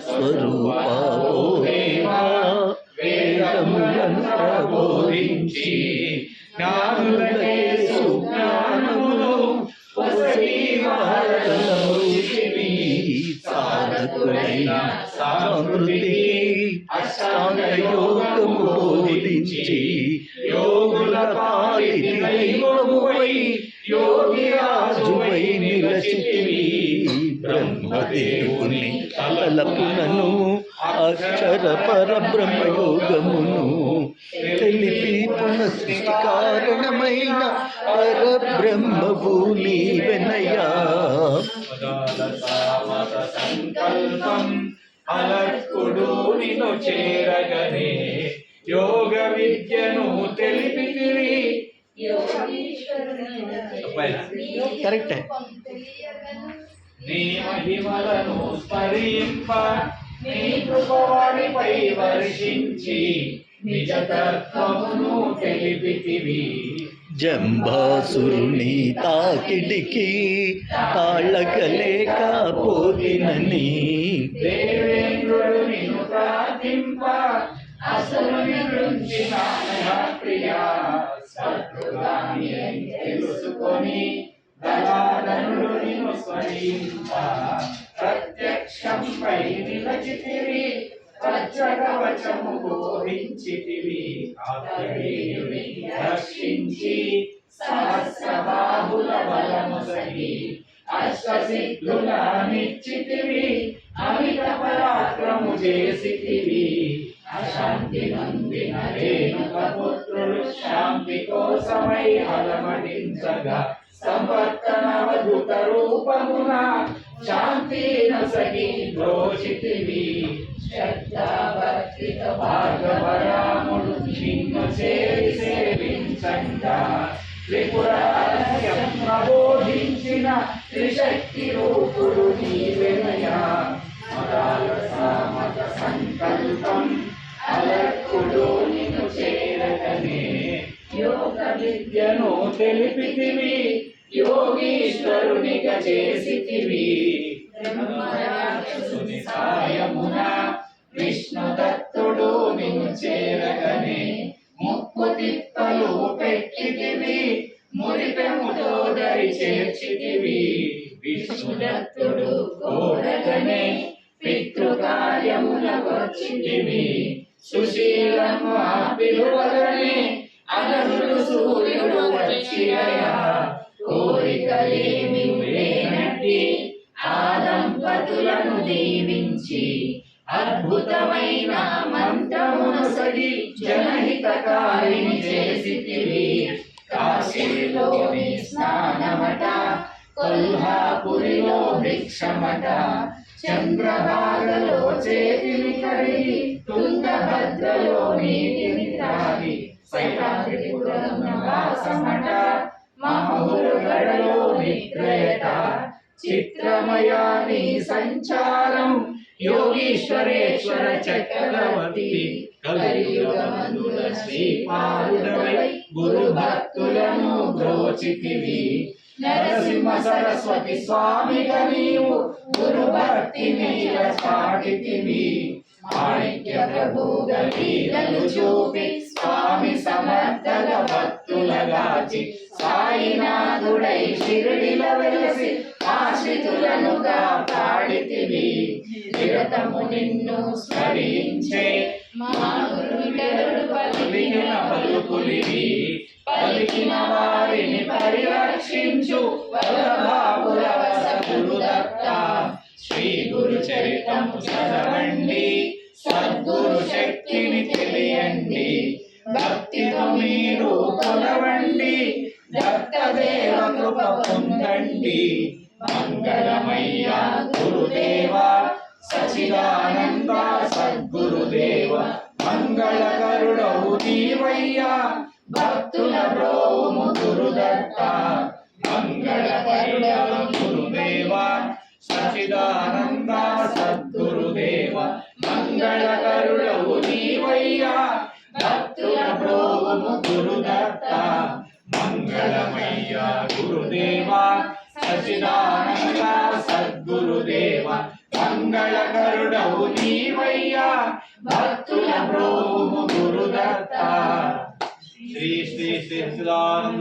స్వరూపా ఓ దేవా వేదములను ప్రబోధించి జ్ఞానులకే సుజ్ఞానమును సాధకులైన సంస్కృతికి అష్టాంగ యోగము బోధించి యోగుల పాలిటి దైవమువై యోగి రాజువై నిలచితివి. బ్రహ్మదేవుని తలపునను అక్షర పరబ్రహ్మయోగమును తెలిపి పునఃసృష్టి కారణమైన పరబ్రహ్మవు నీవెనయా. సంకల్పం అలర్కుడు నిన్ను చేరగనే యోగ విద్యను తెలిపితివి. కరెక్టే. నీ మహిమలను స్మరింప నీ కృపవాడిపై వర్షించి నిజ తత్వమును తెలిపితివి. జంబాసురుని తాకిడికి తాళగలేక పోతినని దేవేంద్రుడు నిన్ను ప్రార్థింప అసురుని గురించిన ప్రియా సత్తుగాని తెలుసుకొని దళాధనుడు నిన్ను స్మరింప ప్రత్యక్షంపై నిలచితివి. వజ్రకవచము బోధించితివి. ఆత్రేయుని రక్షించి సహస్రబాహుల బలము సగి అష్టసిద్ధుల నిశ్చితివి. అమిత పరాక్రము చేసితివి. అశాంతి నందిన రేణుక పుత్రుడు శాంతి కోసమై అలమటించగా సంవర్తనవధుత రూపమున శాంతి నసగి ద్రోషితివి. శ్రద్ధాభక్తిత భార్గవరాముడు నిన్ను చేరి సేవించంగా త్రిపురాలయం ప్రబోధించిన త్రిశక్తి రూపుడు నీవెనయా. మత సంకల్పం అలర్కుడు నిన్ను చేరగనే యోగ విద్యను తెలిపితివి. యోగీశ్వరునిగా చేసితివి. బ్రహ్మరాక్షసుని సాయమున విష్ణుదత్తుడు నిన్ను చేరగనే ముక్కు తిప్పలు పెట్టితివి. మురిపెముతో దరి చేర్చితివి. విష్ణుదత్తుడు కోరగనే పితృకార్యములకొచ్చితివి. సుశీలము ఆ పిలువగనే అనరుడు సూర్యుడు వచ్చిరయా. కోరికలేమి లేనట్టి ఆ దంపతులను దీవించి అద్భుతమైన మంత్రమునసగి జనహితకారిని చేసితివి. కాశీలోని స్నానమట, కొల్హాపురిలో భిక్షమట, చంద్రభాగలో చేతిని కడిగి తుంగభద్రలో నీటిని త్రాగి సైరాద్రిపురం నివాసమట, మాహురగడలో నిద్రయట. చిత్రమయాని సంచారం యోగీశ్వరేశ్వర చక్రవర్తి కలియుగమందున శ్రీపాదుడవై గురు భక్తులను బ్రోచితివి. నరసింహ సరస్వతి స్వామిగా నీవు గురు భక్తి నీల చాటితివి. మాణిక్య ప్రభుగ లీలలు చూపి స్వామి సమర్థల భక్తులగాచి సాయినాథుడై షిరిడిల వెలసి ఆశ్రితులను కాపాడితివి. నిరతము నిన్ను స్మరించే మానవుడు పలికిన పలుకులివి. పలికిన వారిని పరిరక్షించు వరబాబుల గురుదత్త. శ్రీ గురు చరితము చదవండి, సద్గురు శక్తిని తెలియండి. భక్తితో మీరు కొలవండి, దత్తదేవ కృప పొందండి. మంగళమయ్య గురుదేవ సచిదానంద సద్గురుదేవ. మంగళకరుడవు నీవయ్యా, భక్తుల బ్రోము గురుదత్త. మంగళకరుడవు గురుదేవ సచిదానంద సద్గురుదేవ. మంగళకరుడవు నీవయ్యా, భక్తుల బ్రోము గురుదత్త. మంగళమయ్య గురుదేవ సచిదానంద సద్గురుదేవ. మంగళకరుడవు కరుణవు నీవయ్యా భక్తుల బ్రోవుము గురుదత్త శ్రీ శ్రీ శ్రీ సదానంద